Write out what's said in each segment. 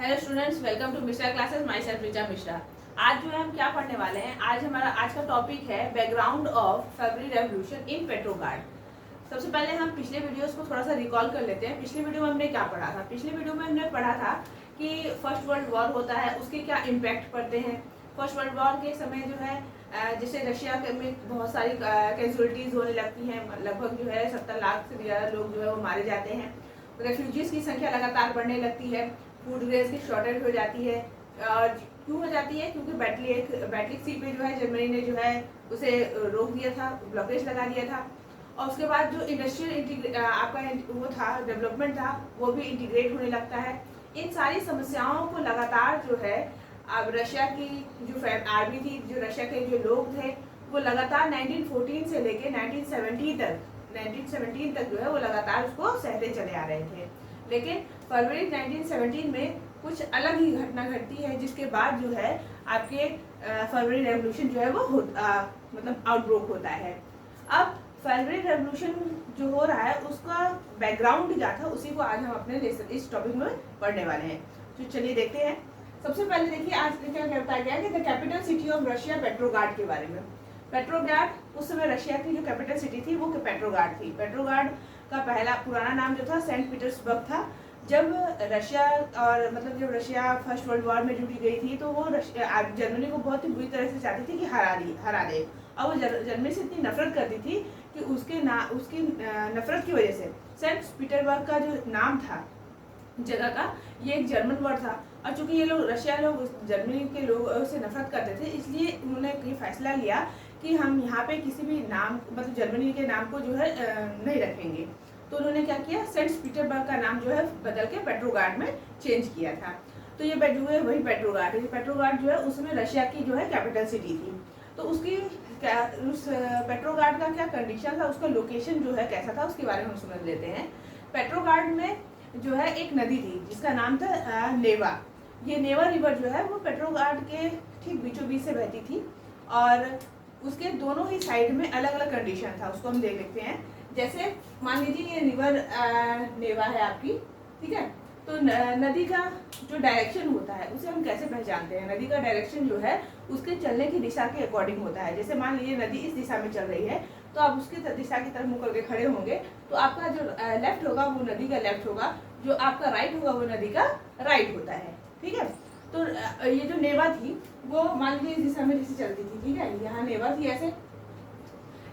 Hello students, welcome to Mishra classes. Myself Richa Mishra. आज जो है हम क्या पढ़ने वाले हैं, आज का टॉपिक है background of February revolution in Petrograd. सबसे पहले हम पिछले वीडियोस को थोड़ा सा रिकॉल कर लेते हैं। पिछले वीडियो में हमने क्या पढ़ा था? पिछले वीडियो में हमने पढ़ा था कि फर्स्ट वर्ल्ड वॉर होता है, उसके क्या इम्पैक्ट पड़ते हैं। फर्स्ट वर्ल्ड वॉर के समय जो है जैसे रशिया में बहुत सारी कैजुअलिटीज होने लगती हैं, लगभग जो है 70 लाख से ज़्यादा लोग जो है वो मारे जाते हैं। रेफ्यूजीज की संख्या लगातार बढ़ने लगती है, फूड ग्रेस की शॉर्टेज हो जाती है। क्यों हो जाती है? क्योंकि बैटलिक सी पे जो है जर्मनी ने जो है उसे रोक दिया था, ब्लॉकेज लगा दिया था। और उसके बाद जो इंडस्ट्रियल आपका वो था, डेवलपमेंट था, वो भी इंटीग्रेट होने लगता है। इन सारी समस्याओं को लगातार जो है अब रशिया की जो आर्मी थी, जो रशिया के जो लोग थे, वो लगातार 1914 से लेके 1917 तक जो है वो लगातार उसको सहते चले आ रहे थे। लेकिन फरवरी 1917 में कुछ अलग ही घटना घटती है, जिसके बाद जो है आपके फरवरी रेवोल्यूशन जो है वो मतलब आउटब्रोक होता है। अब फरवरी रेवोल्यूशन जो हो रहा है उसका बैकग्राउंड क्या था, उसी को आज हम अपने इस टॉपिक में पढ़ने वाले हैं। तो चलिए देखते हैं। सबसे पहले देखिए आज क्या बताया गया कि the capital city of Russia Petrograd के बारे में। पेट्रोग्राड उस समय रशिया की जो कैपिटल सिटी थी वो पेट्रोग्राड थी। पेट्रोग्राड का पहला पुराना नाम जो था सेंट पीटर्सबर्ग था। जब रशिया और मतलब जब रशिया फर्स्ट वर्ल्ड वॉर में जुटी गई थी तो वो जर्मनी को बहुत ही बुरी तरह से चाहती थी कि हरा दे। और वो जर्मनी से इतनी नफरत करती थी कि उसकी नफरत की वजह से सेंट पीटर्सबर्ग का जो नाम था जगह का, ये एक जर्मन वर्ड था। और चूंकि ये लोग रशिया लोग जर्मनी के लोगों से नफरत करते थे, इसलिए उन्होंने ये फैसला लिया कि हम यहाँ पे किसी भी नाम मतलब जर्मनी के नाम को जो है नहीं रखेंगे। तो उन्होंने क्या किया, सेंट पीटर्सबर्ग का नाम जो है बदल के पेट्रोग्राड में चेंज किया था। तो ये जो है वही पेट्रोग्राड है। पेट्रोग्राड जो है उसमें रशिया की जो है कैपिटल सिटी थी। तो उसकी उस पेट्रोग्राड का क्या कंडीशन था, उसका लोकेशन जो है कैसा था, उसके बारे में हम समझ लेते हैं। पेट्रोग्राड में जो है एक नदी थी जिसका नाम था नेवा। ये नेवा रिवर जो है वो पेट्रोग्राड के ठीक बीचों बीच से बहती थी और उसके दोनों ही साइड में अलग अलग कंडीशन था। उसको हम देख लेते हैं। जैसे मान लीजिए ये रिवर नेवा है आपकी, ठीक है। तो नदी का जो डायरेक्शन होता है उसे हम कैसे पहचानते हैं? नदी का डायरेक्शन जो है उसके चलने की दिशा के अकॉर्डिंग होता है। जैसे मान लीजिए नदी इस दिशा में चल रही है तो आप उसकी दिशा की तरफ मुँह करके खड़े होंगे तो आपका जो लेफ्ट होगा वो नदी का लेफ्ट होगा, जो आपका राइट होगा वो नदी का राइट होता है, ठीक है। तो ये जो नेवा थी वो मान लीजिए इस दिशा में जैसे चलती थी, ठीक है। यहाँ नेवा थी, ऐसे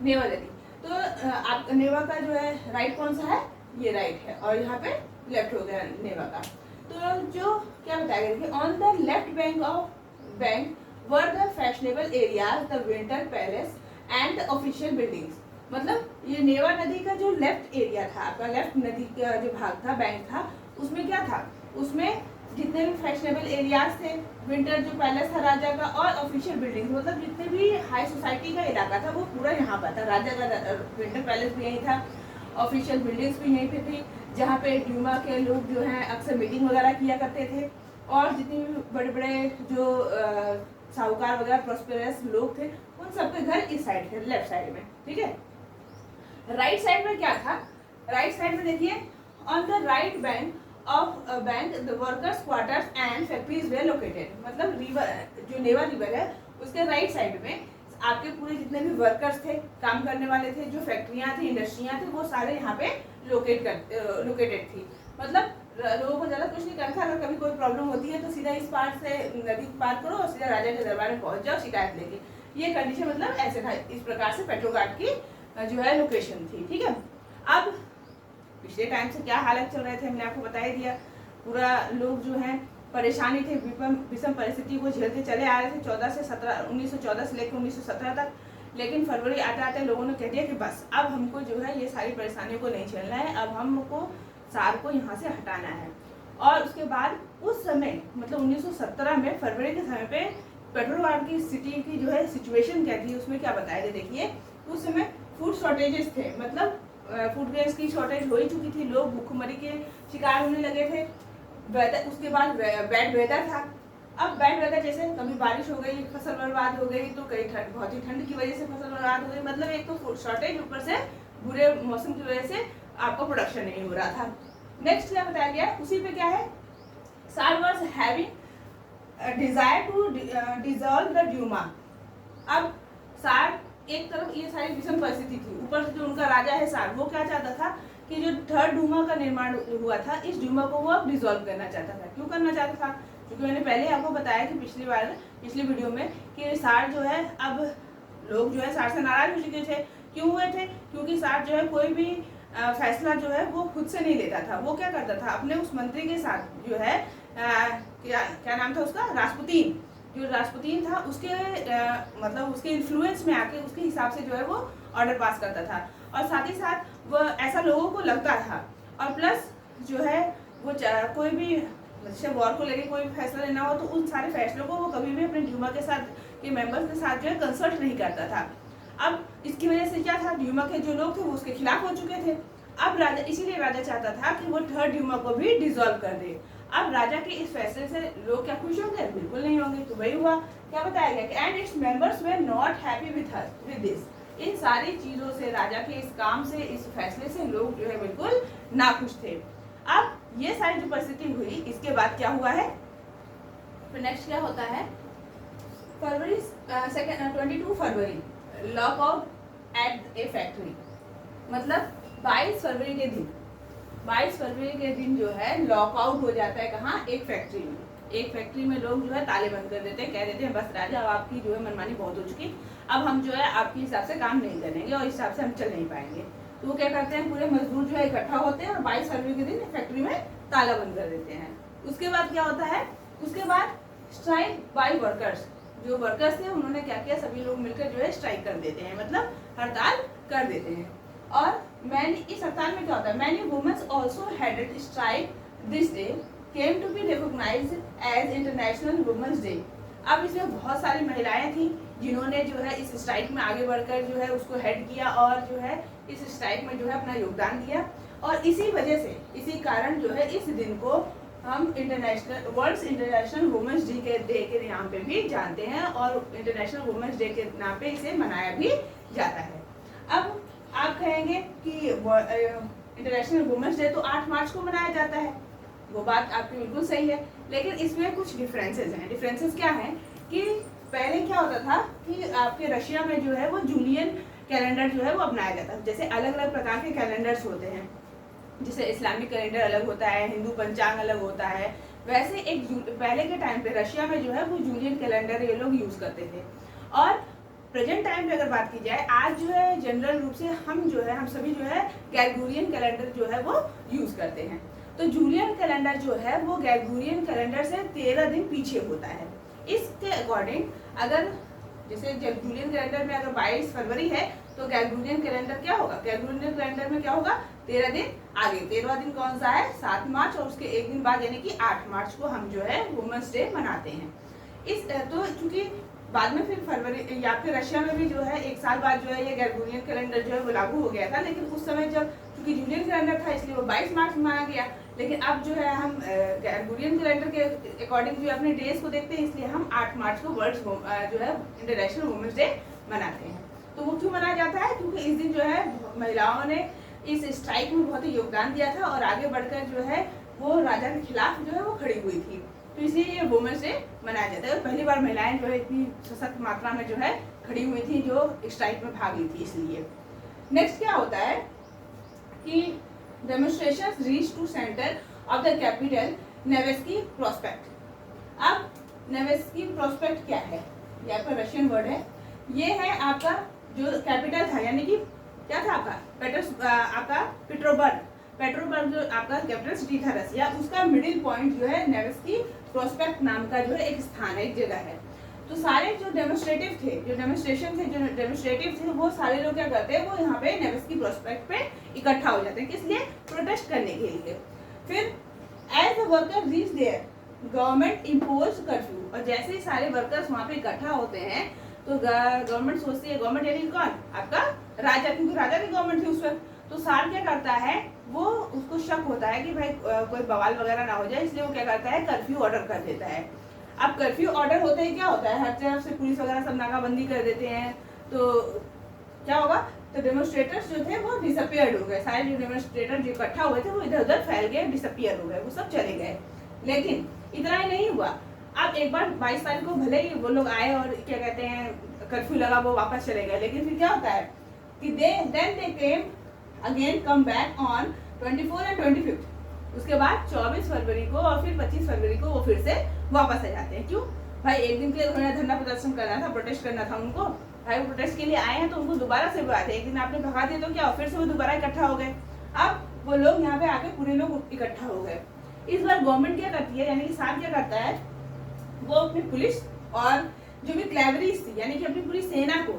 नेवा नदी। तो आप नेवा का जो है राइट कौन सा है? ये राइट है और यहाँ पे लेफ्ट हो गया नेवा का। तो जो क्या बताया गया कि on the left bank were the fashionable areas, the winter palace and official buildings. मतलब ये नेवा नदी का जो लेफ्ट एरिया था, आपका लेफ्ट नदी का जो भाग था, बैंक था, उसमें क्या था? उसमें जितने भी फैशनेबल एरियाज थे, विंटर जो पैलेस था राजा का, और ऑफिशियल बिल्डिंग मतलब जितने भी हाई सोसाइटी का इलाका था वो पूरा यहाँ पर था। राजा का विंटर पैलेस भी यहीं था, ऑफिशियल बिल्डिंग्स भी यहीं पे थी, जहाँ पे ड्यूमा के लोग जो हैं अक्सर मीटिंग वगैरह किया करते थे। और जितने भी बड़े बड़े जो साहूकार वगैरह प्रोस्पेरस लोग थे उन सबके घर इस साइड थे, लेफ्ट साइड में, ठीक है। राइट साइड में क्या था? राइट साइड में देखिए, on the right bank of bank the workers quarters and factories were located. मतलब रिवर जो नेवा रिवर है उसके राइट साइड में आपके पूरे जितने भी वर्कर्स थे, काम करने वाले थे, जो फैक्ट्रियां थी, इंडस्ट्रियां थी, वो सारे यहाँ पे लोकेटेड थी। मतलब लोगों को ज़्यादा कुछ नहीं करना था। अगर कभी कोई प्रॉब्लम होती है तो सीधा इस पार से नदी पार करो और सीधा राजा के दरबार में पहुंच जाओ शिकायत लेके। ये कंडीशन मतलब ऐसे था। इस प्रकार से पेट्रोग्राड की जो है लोकेशन थी, ठीक है। अब पिछले टाइम से क्या हालत चल रहे थे हमने आपको बता ही दिया। पूरा लोग जो है परेशानी थे, विषम परिस्थिति को झेलते चले आ रहे थे 1914 से लेकर 1917 तक। लेकिन फरवरी आते आते लोगों ने कह दिया कि बस अब हमको जो है ये सारी परेशानियों को नहीं झेलना है, अब हमको सार को यहाँ से हटाना है। और उसके बाद उस समय मतलब 1917 में फरवरी के समय पे पेट्रोग्राड की सिटी की जो है सिचुएशन क्या थी, उसमें क्या बताया गया देखिए। उस समय फूड शॉर्टेजेस थे, मतलब फूड गैस की शॉर्टेज हो ही चुकी थी, लोग भूखमरी के शिकार होने लगे थे। वेदर, उसके बाद बैड वेदर था। अब बैड वेदर जैसे कभी बारिश हो गई, फसल बर्बाद हो गई, तो कई बहुत ही ठंड की वजह से फसल बर्बाद हो गई। मतलब एक तो फूड शॉर्टेज, ऊपर से बुरे मौसम की वजह से आपका प्रोडक्शन नहीं हो रहा था। नेक्स्ट क्या बताया गया उसी पे क्या है, tsar was having desire to dissolve the Duma. अब सार एक तरफ ये सारी विषम परिस्थिति थी, ऊपर से जो उनका राजा है सार, वो क्या चाहता था कि जो थर्ड ड्यूमा का निर्माण हुआ था, इस ड्यूमा को वो अब डिसॉल्व करना चाहता था। क्यों करना चाहता था? क्योंकि मैंने पहले आपको बताया कि पिछली वीडियो में कि सार जो है, अब लोग जो है सार से नाराज हो चुके थे। क्यों हुए थे? क्योंकि सार जो है कोई भी फैसला जो है वो खुद से नहीं लेता था। वो क्या करता था, अपने उस मंत्री के साथ जो है क्या नाम था उसका, रासपुतीन, जो रासपुतीन था उसके मतलब उसके इन्फ्लुएंस में आके उसके हिसाब से जो है वो ऑर्डर पास करता था। और साथ ही साथ वो ऐसा लोगों को लगता था, और प्लस जो है वो कोई भी जैसे वॉर को लेके कोई भी फैसला लेना हो तो उन सारे फैसलों को वो कभी भी अपने ड्यूमा के साथ के मेंबर्स के साथ जो है कंसल्ट नहीं करता था। अब इसकी वजह से क्या था, ड्यूमा के जो लोग थे वो उसके खिलाफ हो चुके थे। अब राजा, इसीलिए राजा चाहता था कि वो थर्ड ड्यूमा को भी डिसॉल्व कर दे। अब राजा के इस फैसले से लोग क्या खुश होंगे? बिल्कुल नहीं होंगे। तो वही हुआ, क्या बताया गया कि and its members were not happy with this. इन सारी चीजों से, राजा के इस काम से, इस फैसले से लोग जो है बिल्कुल नाखुश थे। अब ये सारी जो परिस्थिति हुई, इसके बाद क्या हुआ है, फिर नेक्स्ट क्या होता है, फरवरी 22 फरवरी लॉकआउट एट ए फैक्ट्री। मतलब 22 फरवरी के दिन, 22 फरवरी के दिन जो है लॉकआउट हो जाता है। कहाँ? एक फैक्ट्री में। एक फैक्ट्री में लोग जो है ताले बंद कर देते हैं, कह देते हैं बस राजा अब आपकी जो है मनमानी बहुत हो चुकी, अब हम जो है आपके हिसाब से काम नहीं करेंगे और इस हिसाब से हम चल नहीं पाएंगे। तो वो क्या करते हैं, पूरे मजदूर जो है इकट्ठा होते हैं और 22 फरवरी के दिन फैक्ट्री में ताला बंद कर देते हैं। उसके बाद क्या होता है, उसके बाद स्ट्राइक बाय वर्कर्स। जो वर्कर्स थे उन्होंने क्या किया, सभी लोग मिलकर जो है स्ट्राइक कर देते हैं, मतलब हड़ताल कर देते हैं। और इस हड़ताल में क्या होता है, many womens also headed strike this day came to be recognised as international womens day. अब इसमें बहुत सारी महिलाएं थी जिन्होंने जो है इस स्ट्राइक में आगे बढ़कर जो है उसको हेड किया और जो है इस स्ट्राइक में जो है अपना योगदान दिया। और इसी वजह से, इसी कारण जो है इस दिन को हम वर्ल्ड इंटरनेशनल वुमेन्स डे के नाम पे भी जानते हैं और इंटरनेशनल वुमेन्स डे के नाम पे इसे मनाया भी जाता है। अब आप कहेंगे कि इंटरनेशनल वुमेन्स डे तो 8 मार्च को मनाया जाता है, वो बात आपकी बिल्कुल सही है, लेकिन इसमें कुछ डिफरेंसेस हैं। डिफरेंसेस क्या हैं कि पहले क्या होता था कि आपके रशिया में जो है वो जूलियन कैलेंडर जो है वो अपनाया जाता है। जैसे अलग अलग प्रकार के कैलेंडर्स होते हैं, जैसे इस्लामिक कैलेंडर अलग होता है, हिंदू पंचांग अलग होता है, वैसे एक पहले के टाइम पे रशिया में जो है वो जूलियन कैलेंडर ये लोग यूज करते थे। और प्रेजेंट टाइम पे अगर बात की जाए, आज जो है जनरल रूप से हम सभी जो है ग्रेगोरियन कैलेंडर जो है वो यूज करते हैं। तो जूलियन कैलेंडर जो है वो ग्रेगोरियन कैलेंडर से 13 दिन पीछे होता है। इसके अकॉर्डिंग अगर जैसे जब जूलियन कैलेंडर में अगर 22 फरवरी है तो ग्रेगोरियन कैलेंडर क्या होगा, ग्रेगोरियन कैलेंडर में क्या होगा, 13 दिन आगे। 13वां दिन कौन सा है, 7 मार्च, और उसके एक दिन बाद यानी कि 8 मार्च को हम जो है वुमेन्स डे मनाते हैं। इस तो चूंकि बाद में फिर फरवरी या फिर रशिया में भी जो है 1 साल बाद जो है ये ग्रेगोरियन कैलेंडर जो है वो लागू हो गया था, लेकिन उस समय जब चूंकि जूलियन कैलेंडर था इसलिए वो 22 मार्च में माना गया। लेकिन अब जो है हम ग्रेगोरियन कैलेंडर के अकॉर्डिंग जो अपने डेज को देखते हैं, इसलिए हम 8 मार्च को वर्ल्ड जो है इंटरनेशनल वुमेन्स डे मनाते हैं। तो वो क्यों मनाया जाता है, क्योंकि इस दिन जो है महिलाओं ने इस स्ट्राइक में बहुत ही योगदान दिया था और आगे बढ़कर जो है वो राजा के खिलाफ जो है वो खड़ी हुई थी, तो इसलिए ये वुमेन्स डे मनाया जाता है। और पहली बार महिलाएं जो है इतनी सशक्त मात्रा में जो है खड़ी हुई थी जो स्ट्राइक में भाग ली थी, इसलिए। नेक्स्ट क्या होता है कि demonstrations reach to centre of the capital Nevsky Prospect. अब नेवेस्की प्रोस्पेक्ट क्या है, ये आपका रशियन वर्ड है। ये है आपका जो कैपिटल था, यानी कि क्या था आपका पेट्रोबर्ग जो आपका कैपिटल सिटी था रसिया, उसका मिडिल पॉइंट जो है नेवेस्की प्रोस्पेक्ट नाम का जो है एक स्थान है, एक जगह है। तो सारे जो डेमोन्स्ट्रेटिव थे, वो सारे लोग क्या करते हैं, वो यहाँ पे नेवेस्की प्रोस्पेक्ट पे इकट्ठा हो जाते हैं, किस लिए, प्रोटेस्ट करने के लिए। फिर as the worker reach there government impose curfew, और जैसे ही सारे वर्कर्स वहाँ पे इकट्ठा होते हैं तो गवर्नमेंट सोचती है, गवर्नमेंट यानी कौन, आपका राजा, क्योंकि राजा की गवर्नमेंट थी उस वक्त। तो सार क्या करता है, वो उसको शक होता है कि भाई कोई बवाल वगैरह ना हो जाए, इसलिए वो क्या करता है, कर्फ्यू ऑर्डर कर देता है। अब कर्फ्यू ऑर्डर होते ही क्या होता है, हर तरफ से पुलिस वगैरह सब नाकाबंदी कर देते हैं, तो क्या होगा, तो डेमोन्स्ट्रेटर्स जो थे वो डिसअपियर्ड हो गए। सारे जो डेमोन्स्ट्रेटर जो इकट्ठा हुए थे वो इधर उधर फैल गए, डिसअपियर हो गए, वो सब चले गए। लेकिन इतना ही नहीं हुआ, अब एक बार 22 तारीख को भले ही वो लोग आए और क्या कहते हैं कर्फ्यू लगा, वो वापस चले गए, लेकिन फिर क्या होता है कि they came again come back on 24 and 25। उसके बाद 24 फरवरी को और फिर 25 फरवरी को वो फिर से वापस आ जाते हैं। क्यों भाई, एक दिन के लिए उन्होंने धरना प्रदर्शन करना था, प्रोटेस्ट करना था उनको, भाई वो प्रोटेस्ट के लिए आए हैं तो उनको दोबारा से बुलाते, एक दिन आपने भगा दिया तो क्या फिर से वो दोबारा इकट्ठा हो गए। अब वो लोग यहाँ पे आके पूरे लोग इकट्ठा हो गए। इस बार गवर्नमेंट क्या करती है, यानी कि साथ क्या करता है, वो अपनी पुलिस और जो भी क्लेवरीज थी यानी कि अपनी पूरी सेना को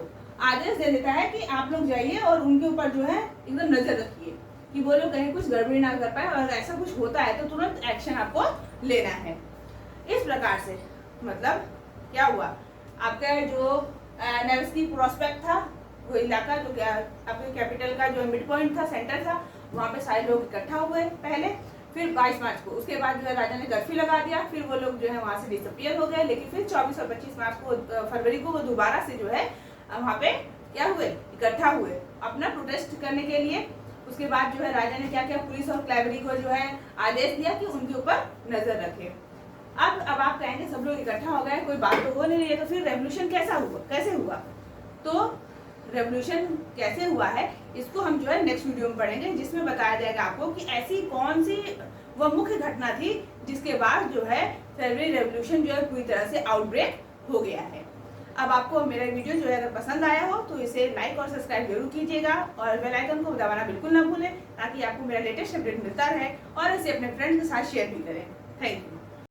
आदेश दे देता है कि आप लोग जाइए और उनके ऊपर जो है एकदम नजर रखिए कि वो लोग कहीं कुछ गड़बड़ी ना कर पाए, और ऐसा कुछ होता है तो तुरंत एक्शन आपको लेना है। इस प्रकार से मतलब क्या हुआ, आपका जो नेवेस्की प्रोस्पेक्ट था, वो इलाका जो क्या आपके कैपिटल का जो मिड पॉइंट था, सेंटर था, वहाँ पे सारे लोग इकट्ठा हुए पहले, फिर 22 मार्च को, उसके बाद जो है राजा ने कर्फ्यू लगा दिया, फिर वो लोग जो है वहाँ से डिसअपियर हो गए, लेकिन फिर 24 और 25 मार्च को फरवरी को वो दोबारा से जो है वहाँ पे क्या हुए, इकट्ठा हुए अपना प्रोटेस्ट करने के लिए। उसके बाद जो है राजा ने क्या किया, पुलिस और क्लेवरी को जो है आदेश दिया कि उनके ऊपर नजर रखे। अब आप कहेंगे सब लोग इकट्ठा हो गए, कोई बात तो हो नहीं रही है, तो फिर रेवोल्यूशन कैसे हुआ? तो रेवोल्यूशन कैसे हुआ है इसको हम जो है नेक्स्ट वीडियो में पढ़ेंगे, जिसमें बताया जाएगा आपको कि ऐसी कौन सी वह मुख्य घटना थी जिसके बाद जो है फरवरी रेवोल्यूशन जो है पूरी तरह से आउटब्रेक हो गया है। अब आपको मेरा वीडियो जो है अगर पसंद आया हो तो इसे लाइक और सब्सक्राइब जरूर कीजिएगा, और बेल आइकन को दबाना बिल्कुल ना भूलें, ताकि आपको मेरा लेटेस्ट अपडेट मिलता रहे, और इसे अपने फ्रेंड्स के साथ शेयर भी करें। Thank you.